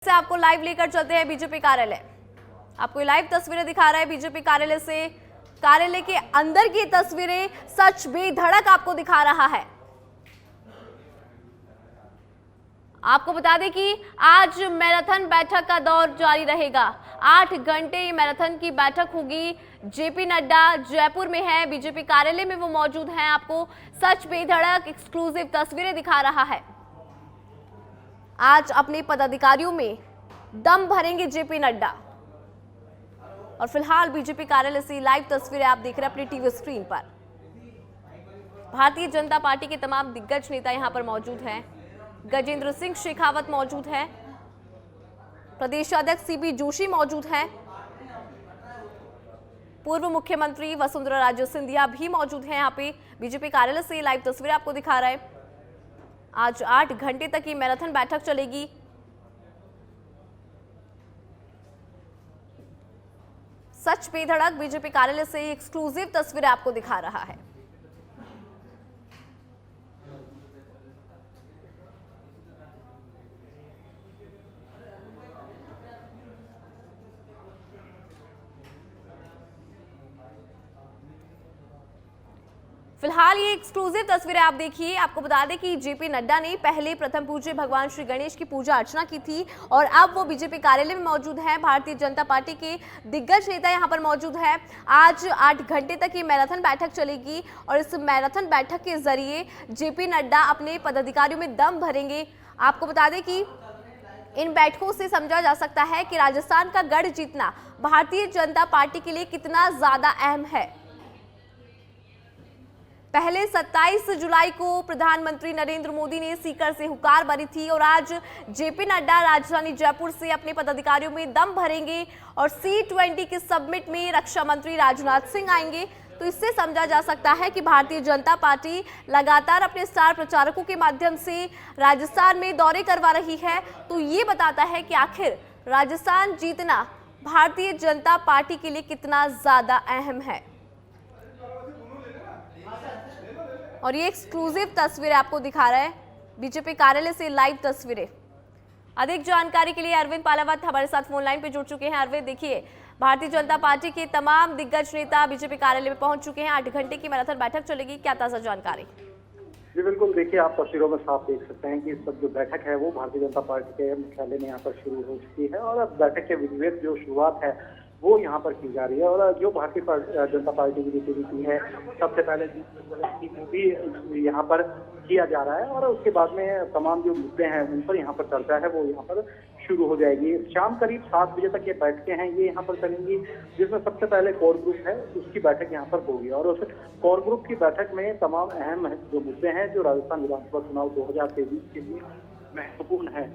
से आपको लाइव लेकर चलते हैं बीजेपी कार्यालय। आपको लाइव तस्वीरें दिखा रहा है बीजेपी कार्यालय से। कार्यालय के अंदर की तस्वीरें सच बेधड़क आपको दिखा रहा है। आपको बता दें कि आज मैराथन बैठक का दौर जारी रहेगा। 8 घंटे ये मैराथन की बैठक होगी। जेपी नड्डा जयपुर में है, बीजेपी कार्यालय में वो मौजूद हैं। आपको सच बेधड़क एक्सक्लूसिव तस्वीरें दिखा रहा है। आज अपने पदाधिकारियों में दम भरेंगे जेपी नड्डा। और फिलहाल बीजेपी कार्यालय से लाइव तस्वीरें आप देख रहे हैं अपनी टीवी स्क्रीन पर। भारतीय जनता पार्टी के तमाम दिग्गज नेता यहां पर मौजूद हैं। गजेंद्र सिंह शेखावत मौजूद हैं, प्रदेश अध्यक्ष सीपी जोशी मौजूद हैं, पूर्व मुख्यमंत्री वसुंधरा राजे सिंधिया भी मौजूद हैं। यहाँ पे बीजेपी कार्यालय से लाइव तस्वीरें आपको दिखा रहा है। आज 8 घंटे तक ये मैराथन बैठक चलेगी। सच बेधड़क बीजेपी कार्यालय से एक्सक्लूसिव तस्वीरें आपको दिखा रहा है। फिलहाल ये एक्सक्लूसिव तस्वीरें आप देखिए। आपको बता दें कि जेपी नड्डा ने पहले प्रथम पूज्य भगवान श्री गणेश की पूजा अर्चना की थी और अब वो बीजेपी कार्यालय में मौजूद हैं। भारतीय जनता पार्टी के दिग्गज नेता यहां पर मौजूद हैं। आज 8 घंटे तक ये मैराथन बैठक चलेगी और इस मैराथन बैठक के जरिए जेपी नड्डा अपने पदाधिकारियों में दम भरेंगे। आपको बता दें कि इन बैठकों से समझा जा सकता है कि राजस्थान का गढ़ जीतना भारतीय जनता पार्टी के लिए कितना ज्यादा अहम है। पहले 27 जुलाई को प्रधानमंत्री नरेंद्र मोदी ने सीकर से हुंकार भरी थी और आज जेपी नड्डा राजधानी जयपुर से अपने पदाधिकारियों में दम भरेंगे और C20 के समिट में रक्षा मंत्री राजनाथ सिंह आएंगे। तो इससे समझा जा सकता है कि भारतीय जनता पार्टी लगातार अपने स्टार प्रचारकों के माध्यम से राजस्थान में दौरे करवा रही है। तो ये बताता है कि आखिर राजस्थान जीतना भारतीय जनता पार्टी के लिए कितना ज्यादा अहम है। और ये एक्सक्लूसिव तस्वीरें आपको दिखा रहा है बीजेपी कार्यालय से लाइव तस्वीरें। अधिक जानकारी के लिए अरविंद पालावत हमारे साथ फोन लाइन पे जुड़ चुके हैं। अरविंद, देखिए भारतीय जनता पार्टी के तमाम दिग्गज नेता बीजेपी कार्यालय में पहुंच चुके हैं। 8 घंटे की मैराथन बैठक चलेगी, क्या ताजा जानकारी? जी बिल्कुल, देखिए आप तस्वीरों में साफ देख सकते हैं कि इस वक्त जो बैठक है वो भारतीय जनता पार्टी के मुख्यालय में यहाँ पर शुरू हो चुकी है और अब बैठक के विधिवत जो शुरुआत है वो यहाँ पर की जा रही है। और जो भारतीय जनता पार्टी की गतिविधि है, सबसे पहले भी यहाँ पर किया जा रहा है और उसके बाद में तमाम जो मुद्दे हैं उन पर यहाँ पर चर्चा है वो यहाँ पर शुरू हो जाएगी। शाम करीब 7 बजे तक ये बैठकें हैं ये यहाँ पर चलेंगी, जिसमें सबसे पहले कोर ग्रुप है उसकी बैठक यहाँ पर होगी और उस कोर ग्रुप की बैठक में तमाम अहम जो मुद्दे हैं जो राजस्थान विधानसभा चुनाव 2023 के लिए महत्वपूर्ण है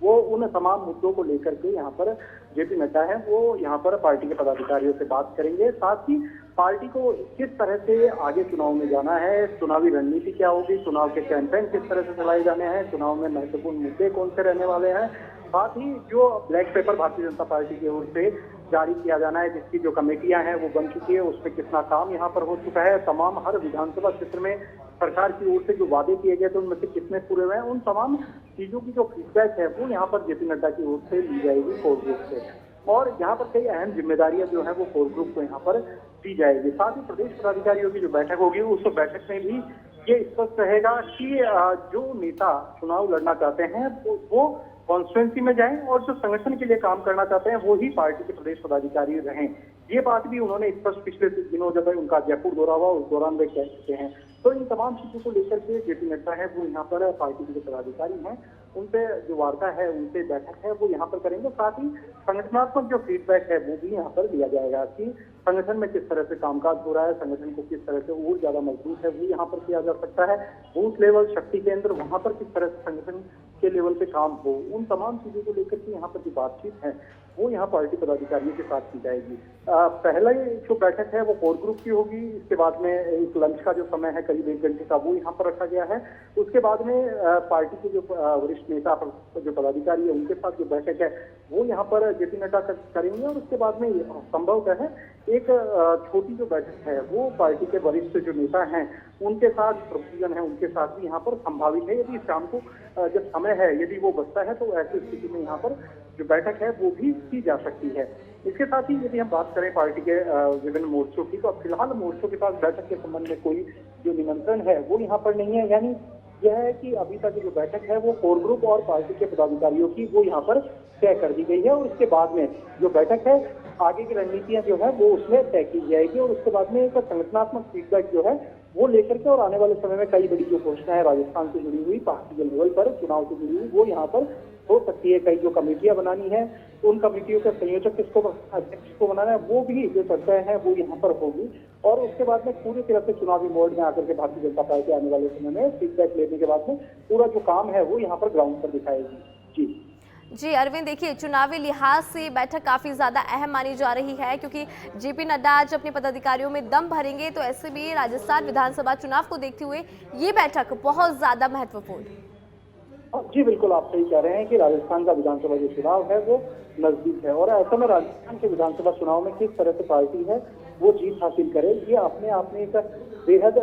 वो उन तमाम मुद्दों को लेकर के यहाँ पर जेपी नड्डा है वो यहाँ पर पार्टी के पदाधिकारियों से बात करेंगे। साथ ही पार्टी को किस तरह से आगे चुनाव में जाना है, चुनावी रणनीति क्या होगी, चुनाव के कैंपेन किस तरह से चलाए जाने हैं, चुनाव में महत्वपूर्ण मुद्दे कौन से रहने वाले हैं, साथ ही जो black pepper Bharatiya Janata party की ओर से जारी किया जाना है जिसकी जो कमेटियां हैं वो बन चुकी है, उस पर कितना काम यहाँ पर हो चुका है, तमाम हर विधानसभा क्षेत्र में सरकार की ओर से जो वादे किए गए थे उनमें से कितने पूरे हुए हैं, उन तमाम चीजों की जो फीडबैक है वो यहाँ पर जेपी नड्डा की ओर से ली जाएगी कोर ग्रुप से और यहाँ पर कई अहम जिम्मेदारियां जो है वो कोर ग्रुप को यहाँ पर दी जाएगी। साथ ही प्रदेश पदाधिकारियों की जो बैठक होगी उस बैठक में भी ये स्पष्ट रहेगा कि जो नेता चुनाव लड़ना चाहते हैं वो कॉन्स्टिट्यूंसी में जाएं और जो संगठन के लिए काम करना चाहते हैं वो ही पार्टी के प्रदेश पदाधिकारी रहें। ये बात भी उन्होंने स्पष्ट पिछले दिनों जब उनका जयपुर दौरा हुआ उस दौरान वे कह चुके हैं। तो इन तमाम चीजों को लेकर के जेपी नड्डा है वो यहाँ पर पार्टी के जो पदाधिकारी हैं उनसे जो वार्ता है उनसे बैठक है वो यहाँ पर करेंगे। साथ ही संगठनात्मक जो फीडबैक है वो भी यहाँ पर दिया जाएगा कि संगठन में किस तरह से कामकाज हो रहा है, संगठन को किस तरह से और ज्यादा मजबूत है वो यहाँ पर किया जा सकता है, बूथ लेवल शक्ति केंद्र वहाँ पर किस तरह से संगठन के लेवल पे काम हो, उन तमाम चीजों को लेकर के यहाँ पर जो बातचीत है वो यहाँ पार्टी पदाधिकारियों के साथ की जाएगी। पहला जो बैठक है वो कोर ग्रुप की होगी, इसके बाद में एक लंच का जो समय है करीब 1 घंटे का वो यहाँ पर रखा गया है। उसके बाद में पार्टी के जो वरिष्ठ नेता जो पदाधिकारी है उनके साथ जो बैठक है वो यहाँ पर जेपी नड्डा करेंगे और उसके बाद में संभव है एक छोटी जो बैठक है वो पार्टी के वरिष्ठ जो नेता हैं उनके साथ, प्रबुद्धजन है उनके साथ भी यहाँ पर संभावित है। यदि शाम को जब समय है, यदि वो बचता है, तो ऐसी स्थिति में यहाँ पर जो बैठक है वो भी की जा सकती है। इसके साथ ही यदि हम बात करें पार्टी के विभिन्न मोर्चों की, तो फिलहाल मोर्चों के पास बैठक के संबंध में कोई जो निमंत्रण है वो यहाँ पर नहीं है। यानी यह है कि अभी तक जो बैठक है वो कोर ग्रुप और पार्टी के पदाधिकारियों की वो यहाँ पर तय कर दी गई है, और उसके बाद में जो बैठक है आगे की रणनीतियां जो है वो उसमें तय की जाएगी, और उसके बाद में एक संगठनात्मक फीडबैक जो है वो लेकर के, और आने वाले समय में कई बड़ी जो घोषणा है राजस्थान से जुड़ी हुई, पार्टी के लेवल पर चुनाव से जुड़ी हुई, वो यहाँ पर हो सकती है। कई जो कमेटियां बनानी है, उन कमेटियों का संयोजक किसको, अध्यक्ष को बनाना है, वो भी जो चर्चाएं हैं वो यहाँ पर होगी। और उसके बाद में पूरी तरह से चुनावी मोड में आकर के भारतीय जनता पार्टी आने वाले समय में फीडबैक लेने के बाद में पूरा जो काम है वो यहाँ पर ग्राउंड पर दिखाएगी। जी अरविंद, देखिए चुनावी लिहाज से बैठक काफी ज्यादा अहम मानी जा रही है, क्योंकि जेपी नड्डा आज अपने पदाधिकारियों में दम भरेंगे, तो ऐसे में राजस्थान विधानसभा चुनाव को देखते हुए ये बैठक बहुत ज्यादा महत्वपूर्ण है। जी बिल्कुल, आप सही कह रहे हैं कि राजस्थान का विधानसभा जो चुनाव है वो नजदीक है, और ऐसे में राजस्थान के विधानसभा चुनाव में किस तरह से पार्टी है वो जीत हासिल करे, ये अपने आप में एक बेहद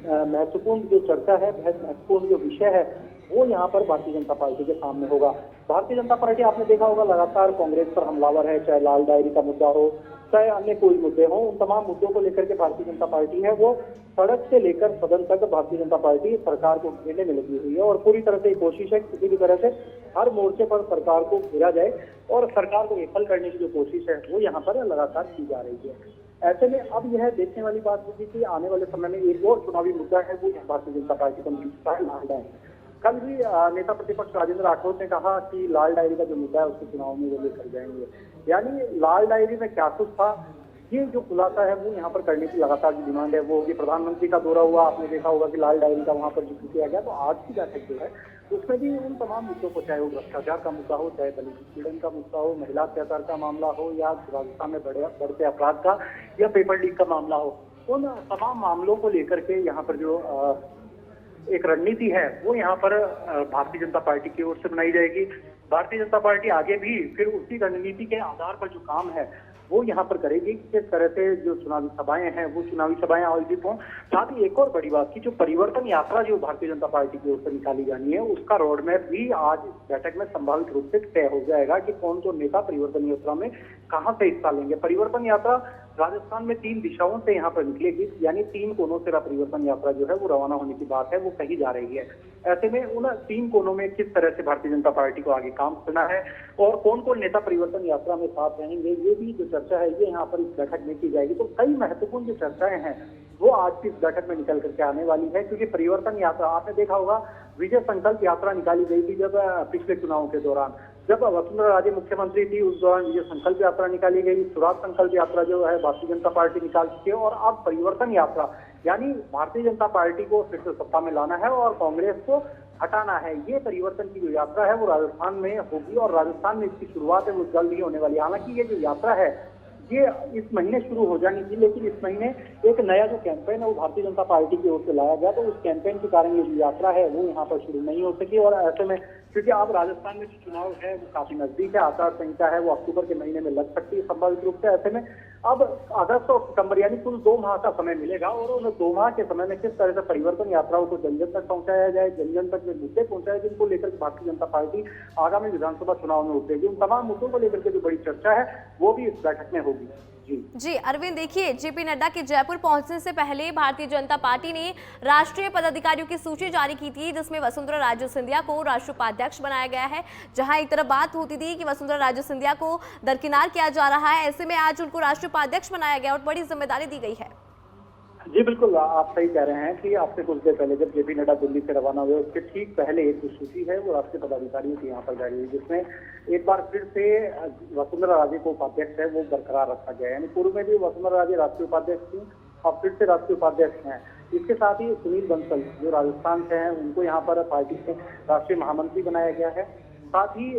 महत्वपूर्ण जो चर्चा है, बेहद महत्वपूर्ण जो विषय है वो यहाँ पर भारतीय जनता पार्टी के सामने होगा। भारतीय जनता पार्टी, आपने देखा होगा, लगातार कांग्रेस पर हमलावर है, चाहे लाल डायरी का मुद्दा हो, चाहे अन्य कोई मुद्दे हो, उन तमाम मुद्दों को लेकर के भारतीय जनता पार्टी है वो सड़क से लेकर सदन तक भारतीय जनता पार्टी सरकार को घेरने में लगी हुई है, और पूरी तरह से कोशिश है किसी भी तरह से हर मोर्चे पर सरकार को घेरा जाए, और सरकार को विफल करने की जो कोशिश है वो यहाँ पर लगातार की जा रही है। ऐसे में अब यह देखने वाली बात होगी कि आने वाले समय में एक और चुनावी मुद्दा है वो भारतीय जनता पार्टी का मुद्दा है लाल डायरी। कल भी नेता प्रतिपक्ष राजेंद्र राठौर ने कहा कि लाल डायरी का जो मुद्दा है उसको चुनाव में वो लेकर जाएंगे। यानी लाल डायरी में क्या कुछ था, ये जो खुलासा है वो यहाँ पर करने की लगातार जो डिमांड है वो होगी। प्रधानमंत्री का दौरा हुआ, आपने देखा होगा कि लाल डायरी का वहाँ पर जिक्र किया गया, तो आज की बैठक जो है उसमें भी उन तमाम मुद्दों को, चाहे वो भ्रष्टाचार का मुद्दा हो, चाहे दलित उत्पीड़न का मुद्दा हो, महिला अत्याचार का मामला हो, या राजस्थान में बढ़ते अपराध का, या पेपर लीक का मामला हो, उन तमाम मामलों को लेकर के यहाँ पर जो एक रणनीति है वो यहाँ पर भारतीय जनता पार्टी की ओर से बनाई जाएगी। भारतीय जनता पार्टी आगे भी फिर उसी रणनीति के आधार पर जो काम है वो यहाँ पर करेगी। किस तरह से जो चुनावी सभाएं हैं वो चुनावी सभाएं आयोजित हों। साथ ही एक और बड़ी बात की जो परिवर्तन यात्रा जो भारतीय जनता पार्टी की ओर से निकाली जानी है उसका रोड मैप भी आज बैठक में संभावित रूप से तय हो जाएगा कि कौन कौन नेता परिवर्तन यात्रा में कहां से हिस्सा लेंगे। परिवर्तन यात्रा राजस्थान में 3 दिशाओं से यहाँ पर निकलेगी, यानी 3 कोनों से परिवर्तन यात्रा जो है वो रवाना होने की बात है वो कही जा रही है। ऐसे में उन 3 कोनों में किस तरह से भारतीय जनता पार्टी को आगे काम करना है और कौन कौन नेता परिवर्तन यात्रा में साथ रहेंगे, ये भी जो चर्चा है ये यहाँ पर इस बैठक में की जाएगी। तो कई महत्वपूर्ण जो चर्चाएं हैं वो आज की इस बैठक में निकल करके आने वाली है, क्योंकि परिवर्तन यात्रा, आपने देखा होगा विजय संकल्प यात्रा निकाली गई थी जब पिछले चुनावों के दौरान, जब वसुंधरा राजे मुख्यमंत्री थी उस दौरान विजय संकल्प यात्रा निकाली गई, स्वराज संकल्प यात्रा जो है भारतीय जनता पार्टी निकाल चुकी है, और अब परिवर्तन यात्रा यानी भारतीय जनता पार्टी को फिर से सत्ता में लाना है और कांग्रेस को हटाना है। ये परिवर्तन की जो यात्रा है वो राजस्थान में होगी, और राजस्थान में इसकी शुरुआत है वो जल्द ही होने वाली है। हालांकि ये जो यात्रा है ये इस महीने शुरू हो जानी थी, लेकिन इस महीने एक नया जो कैंपेन है वो भारतीय जनता पार्टी की ओर से लाया गया, तो उस कैंपेन के कारण ये जो यात्रा है वो यहाँ पर शुरू नहीं हो सकी। और ऐसे में क्योंकि अब राजस्थान में जो चुनाव है वो काफी नजदीक है, आचार संहिता है वो अक्टूबर के महीने में लग सकती है संभावित रूप से। ऐसे में अब अगस्त और सितंबर यानी कुल 2 माह का समय मिलेगा, और उन 2 माह के समय में किस तरह से परिवर्तन यात्राओं को जन जन तक पहुंचाया जाए, जन जन तक में मुद्दे पहुंचाए जिनको लेकर भारतीय जनता पार्टी आगामी विधानसभा चुनाव में उतरेगी, उन तमाम मुद्दों को लेकर के जो बड़ी चर्चा है वो भी इस बैठक में होगी। जी अरविंद, देखिए जेपी नड्डा के जयपुर पहुंचने से पहले भारतीय जनता पार्टी ने राष्ट्रीय पदाधिकारियों की सूची जारी की थी, जिसमें वसुंधरा राजे सिंधिया को राष्ट्रीय उपाध्यक्ष बनाया गया है। जहां एक तरफ बात होती थी कि वसुंधरा राजे सिंधिया को दरकिनार किया जा रहा है, ऐसे में आज उनको राष्ट्रीय उपाध्यक्ष बनाया गया और बड़ी जिम्मेदारी दी गई है। जी बिल्कुल, आप सही कह रहे हैं कि आपसे कुछ देर पहले जब जेपी नड्डा दिल्ली से रवाना हुए उसके ठीक पहले एक जो सूची है वो राष्ट्रीय पदाधिकारियों की यहाँ पर जारी हुई, जिसमें एक बार फिर से वसुंधरा राजे को उपाध्यक्ष है वो बरकरार रखा गया है। यानी पूर्व में भी वसुंधरा राजे राष्ट्रीय उपाध्यक्ष थी, अब फिर से राष्ट्रीय उपाध्यक्ष हैं। इसके साथ ही सुनील बंसल जो राजस्थान से हैं उनको यहाँ पर पार्टी के राष्ट्रीय महामंत्री बनाया गया है। साथ ही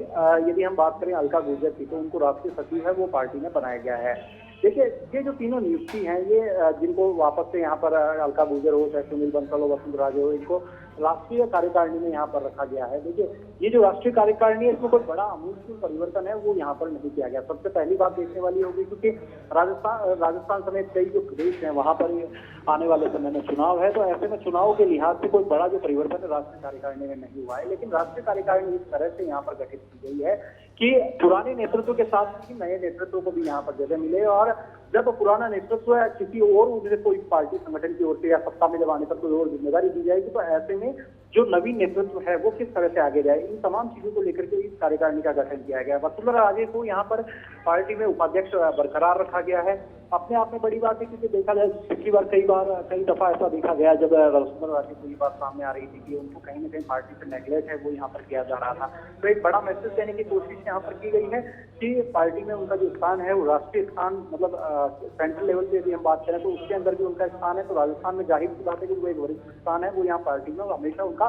यदि हम बात करें अलका गुर्जर की, तो उनको राष्ट्रीय सचिव है वो पार्टी में बनाया गया है। देखिए ये जो तीनों नियुक्ति हैं ये जिनको वापस से यहाँ पर अलका गुर्जर हो चाहे सुनील बंसल हो वसुंधरा राजे हो, इनको राष्ट्रीय कार्यकारिणी में यहाँ पर रखा गया है। देखिए, ये जो राष्ट्रीय कार्यकारिणी है, इसमें कोई बड़ा आमूल परिवर्तन है वो यहाँ पर नहीं किया गया। सबसे पहली बात देखने वाली होगी, क्योंकि राजस्थान समेत कई जो प्रदेश हैं वहां पर आने वाले समय में चुनाव है, तो ऐसे में चुनाव के लिहाज से कोई बड़ा जो परिवर्तन है राष्ट्रीय कार्यकारिणी में नहीं हुआ है। लेकिन राष्ट्रीय कार्यकारिणी इस तरह से यहाँ पर गठित की गई है कि पुराने नेतृत्व के साथ ही नए नेतृत्व को भी यहाँ पर जगह मिले, और जब पुराना नेतृत्व किसी और उसे कोई पार्टी संगठन की ओर से या सत्ता में जब आने पर कोई और जिम्मेदारी दी जाएगी, तो ऐसे में जो नवीन नेतृत्व है वो किस तरह से आगे जाए, इन तमाम चीजों को लेकर के इस कार्यकारिणी का गठन किया गया है। वसुंधरा राजे को यहाँ पर पार्टी में उपाध्यक्ष बरकरार रखा गया है। अपने आप में बड़ी बात है, क्योंकि देखा जाए पिछली बार कई दफा ऐसा देखा गया जब वसुंधरा राजे को ये बात सामने आ रही थी कि उनको कहीं ना कहीं पार्टी से नेगलेक्ट है वो यहाँ पर किया जा रहा था। तो एक बड़ा मैसेज देने की कोशिश यहाँ पर की गई है कि पार्टी में उनका जो स्थान है वो राष्ट्रीय स्थान, मतलब सेंट्रल लेवल पे भी हम बात करें तो उसके अंदर भी उनका स्थान है। तो राजस्थान में जाहिर सी बात है कि वो एक वरिष्ठ स्थान है, वो यहाँ पार्टी में हमेशा उनका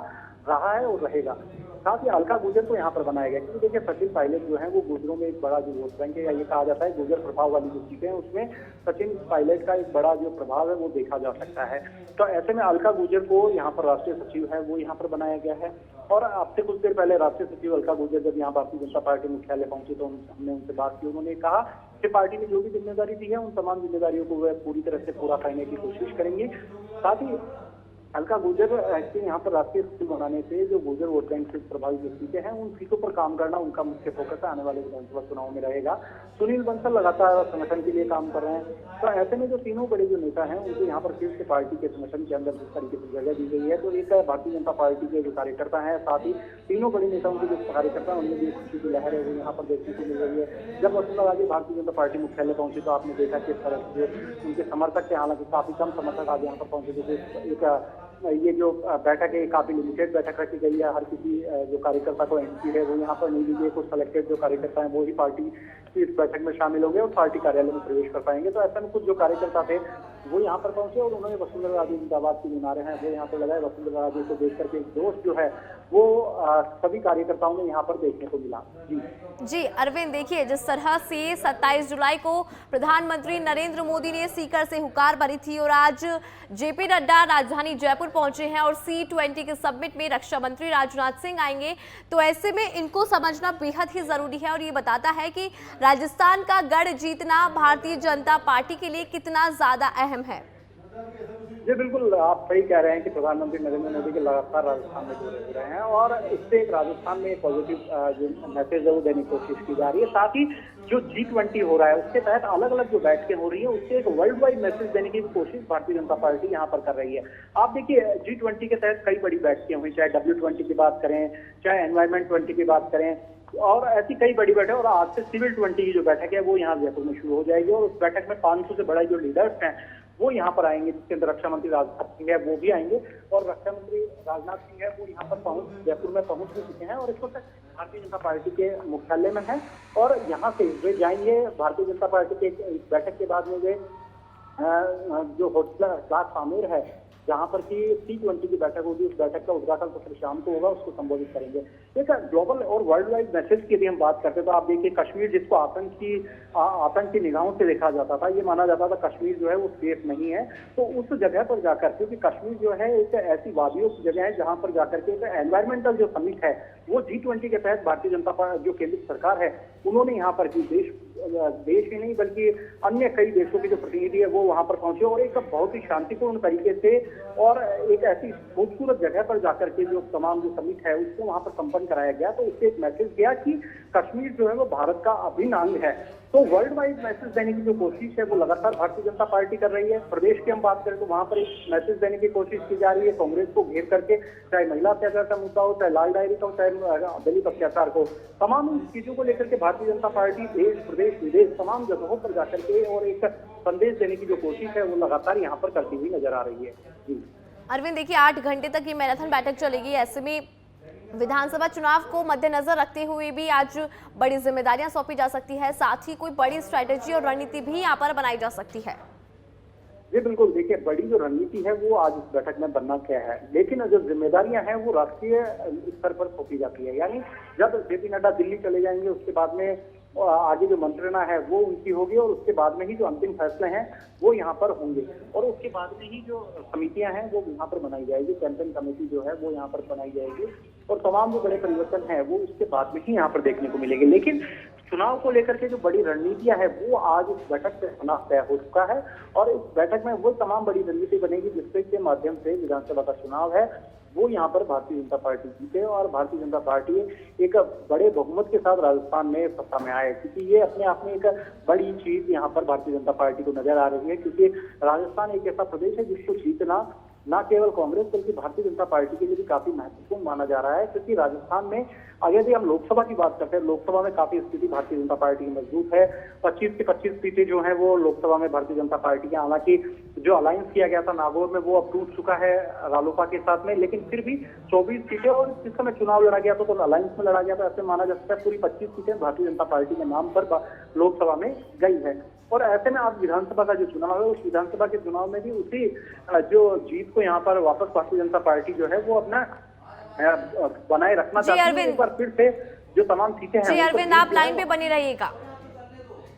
रहा है और रहेगा। साथ ही अलका गुर्जर को यहाँ पर बनाया गया, क्योंकि देखिए सचिन पायलट जो है वो गुर्जरों में एक बड़ा जो वोट बैंक है, या ये कहा जाता है गुर्जर प्रभाव वाली जो सीटें हैं उसमें सचिन पायलट का एक बड़ा जो प्रभाव है वो देखा जा सकता है। तो ऐसे में अलका गुर्जर को यहाँ पर राष्ट्रीय सचिव है वो यहाँ पर बनाया गया है। और अब से कुछ देर पहले राष्ट्रीय सचिव अलका गुर्जर जब यहाँ भारतीय जनता पार्टी मुख्यालय पहुंचे तो हमने उनसे बात की। उन्होंने कहा कि पार्टी ने जो भी जिम्मेदारी दी है उन तमाम जिम्मेदारियों को वह पूरी तरह से पूरा करने की कोशिश करेंगे। साथ ही अलका गुर्जर के यहाँ पर राष्ट्रीय सचिव बनाने से जो गुर्जर वोट बैंक से प्रभावित जो सीटें हैं उन सीटों पर काम करना उनका मुख्य फोकस आने वाले विधानसभा चुनाव में रहेगा। सुनील बंसल लगातार संगठन के लिए काम कर रहे हैं। तो ऐसे में जो तीनों बड़े जो नेता हैं उनको यहाँ पर फिर से पार्टी के संगठन के अंदर जिस तरीके से जगह दी गई है, तो एक भारतीय जनता पार्टी के जो कार्यकर्ता हैं, साथ ही तीनों बड़े नेताओं के जो कार्यकर्ता हैं उनमें भी खुशी की लहर है वो यहाँ पर देखने को मिल रही है। जब वसुंधरा राजे भारतीय जनता पार्टी मुख्यालय पहुंचे तो आपने देखा किस तरह से जो उनके समर्थक थे, हालांकि काफी कम समर्थक आज यहाँ पर पहुंचे थे। ये जो बैठक है काफी लिमिटेड बैठक रखी गई है। हर किसी जो कार्यकर्ता को एंट्री है वो यहाँ पर नहीं दी गई। कुछ सिलेक्टेड जो कार्यकर्ता हैं वो ही पार्टी की इस बैठक में शामिल होंगे और पार्टी कार्यालय में प्रवेश कर पाएंगे। तो ऐसा में कुछ जो कार्यकर्ता थे वो यहाँ पर पहुंचे और उन्होंने वसुंधरा राजे जिंदाबाद की जो नारे हैं वो यहाँ पर लगाए। वसुंधरा राजे को देख करके एक जोश जो है वो सभी कार्यकर्ताओं में यहाँ पर देखने को मिला। जी अरविंद, देखिए जिस तरह से 27 जुलाई को प्रधानमंत्री नरेंद्र मोदी ने सीकर से हुकार भरी थी और आज जेपी नड्डा राजधानी जयपुर पहुंचे हैं और C20 के समिट में रक्षा मंत्री राजनाथ सिंह आएंगे, तो ऐसे में इनको समझना बेहद ही जरूरी है और ये बताता है कि राजस्थान का गढ़ जीतना भारतीय जनता पार्टी के लिए कितना ज्यादा अहम है। जी बिल्कुल, आप सही कह रहे हैं कि प्रधानमंत्री नरेंद्र मोदी के लगातार राजस्थान में दौरे हो रहे हैं और इससे एक राजस्थान में पॉजिटिव जो मैसेज है वो देने की कोशिश की जा रही है। साथ ही जो G20 हो रहा है उसके तहत अलग अलग जो बैठकें हो रही है उससे एक वर्ल्ड वाइड मैसेज देने की कोशिश भारतीय जनता पार्टी यहाँ पर कर रही है। आप देखिए G20 के तहत कई बड़ी बैठकें हुई, चाहे W20 की बात करें, चाहे एनवायरमेंट 20 की बात करें, और ऐसी कई बड़ी बैठक। और आज से सिविल 20 की जो बैठक है वो यहाँ जयपुर में शुरू हो जाएगी और उस बैठक में 500 से बड़े जो लीडर्स हैं वो यहाँ पर आएंगे, जिसके अंदर रक्षा मंत्री राजनाथ सिंह है वो भी आएंगे और रक्षा मंत्री राजनाथ सिंह है वो यहाँ पर जयपुर में पहुंच भी चुके हैं और इस वक्त भारतीय जनता पार्टी के मुख्यालय में है और यहाँ से वे जाएंगे भारतीय जनता पार्टी के बैठक के बाद में वे जो होटल क्लास आमिर है जहाँ पर की C20 की बैठक होगी, उस बैठक का उद्घाटन तो फिर शाम को होगा, उसको संबोधित करेंगे। एक ग्लोबल और वर्ल्ड वाइड मैसेज की यदि हम बात करते हैं तो आप देखिए कश्मीर जिसको आतंक की निगाहों से देखा जाता था, ये माना जाता था कश्मीर जो है वो सेफ नहीं है, तो उस जगह पर जाकर, क्योंकि कश्मीर जो है एक ऐसी वादियों की जगह है जहाँ पर जाकर के एनवायरमेंटल जो समिट है वो G20 के तहत भारतीय जनता पार्टी जो केंद्र सरकार है उन्होंने यहाँ पर की देश ही नहीं बल्कि अन्य कई देशों के जो प्रतिनिधि है वो वहां पर पहुंचे और एक बहुत ही शांतिपूर्ण तरीके से और एक ऐसी खूबसूरत जगह पर जाकर के जो तमाम जो समिट है उसको वहां पर संपन्न कराया गया। तो उससे एक मैसेज गया कि कश्मीर जो है वो भारत का अभिन्न अंग है। तो वर्ल्ड वाइड मैसेज देने की जो कोशिश है वो लगातार भारतीय जनता पार्टी कर रही है। प्रदेश की हम बात करें तो वहां पर एक मैसेज देने की कोशिश की जा रही है कांग्रेस को घेर करके, चाहे महिला अत्याचार का मुद्दा हो, चाहे लाल डायरी का हो, चाहे दलित अत्याचार को, तमाम चीजों को लेकर के भारतीय जनता पार्टी देश प्रदेश विदेश तमाम जगहों पर जाकर के और एक संदेश देने की जो कोशिश है वो लगातार यहाँ पर करती हुई नजर आ रही है। जी अरविंद, देखिए 8 घंटे तक ये मैराथन बैठक चलेगी। ऐसे में विधानसभा चुनाव को मद्देनजर रखते हुए भी आज बड़ी जिम्मेदारियां सौंपी जा सकती है, साथ ही कोई बड़ी स्ट्रेटेजी और रणनीति भी यहाँ पर बनाई जा सकती है। जी बिल्कुल, देखिए बड़ी जो रणनीति है वो आज इस बैठक में बनना क्या है, लेकिन जो जिम्मेदारियां हैं वो राष्ट्रीय स्तर पर सौंपी जाती है। यानी जब जेपी नड्डा दिल्ली चले जाएंगे उसके बाद में आगे जो मंत्रणा है वो उनकी होगी और उसके बाद में ही जो अंतिम फैसले हैं वो यहाँ पर होंगे और उसके बाद में ही जो समितियां हैं वो यहाँ पर बनाई जाएगी। कैंपेन कमेटी जो है वो यहाँ पर बनाई जाएगी और तमाम जो बड़े परिवर्तन है वो उसके बाद में ही यहाँ पर देखने को मिलेंगे। लेकिन चुनाव को लेकर के जो बड़ी रणनीतियां है वो आज इस बैठक से होना तय हो चुका है और इस बैठक में वो तमाम बड़ी रणनीति बनेगी जिसके माध्यम से विधानसभा का चुनाव है वो यहाँ पर भारतीय जनता पार्टी जीते और भारतीय जनता पार्टी एक बड़े बहुमत के साथ राजस्थान में सत्ता में आए, क्योंकि ये अपने आप में एक बड़ी चीज यहाँ पर भारतीय जनता पार्टी को नजर आ रही है। क्योंकि राजस्थान एक ऐसा प्रदेश है जिसको जीतना न केवल कांग्रेस बल्कि भारतीय जनता पार्टी के लिए भी काफी महत्वपूर्ण माना जा रहा है, क्योंकि राजस्थान में यदि हम लोकसभा की बात करते हैं, लोकसभा में काफी स्थिति भारतीय जनता पार्टी की मजबूत है। 25 से 25 सीटें जो हैं वो लोकसभा में भारतीय जनता पार्टी की, हालांकि जो अलायंस किया गया था नागौर में वो अब टूट चुका है रालोपा के साथ में, लेकिन फिर भी 24 सीटें और जिस समय चुनाव लड़ा गया तो अलायंस में लड़ा गया था, ऐसे माना जा सकता है पूरी 25 सीटें भारतीय जनता पार्टी के नाम पर लोकसभा में गई है। और ऐसे में आप विधानसभा का जो चुनाव है उस विधानसभा के चुनाव में भी उसी जो जीत को यहाँ पर वापस भारतीय जनता पार्टी जो है वो अपना बनाए रखना चाहती है। एक बार फिर से जो तमाम सीटें हैं जी अरविंद, आप लाइन पे बने रहिएगा।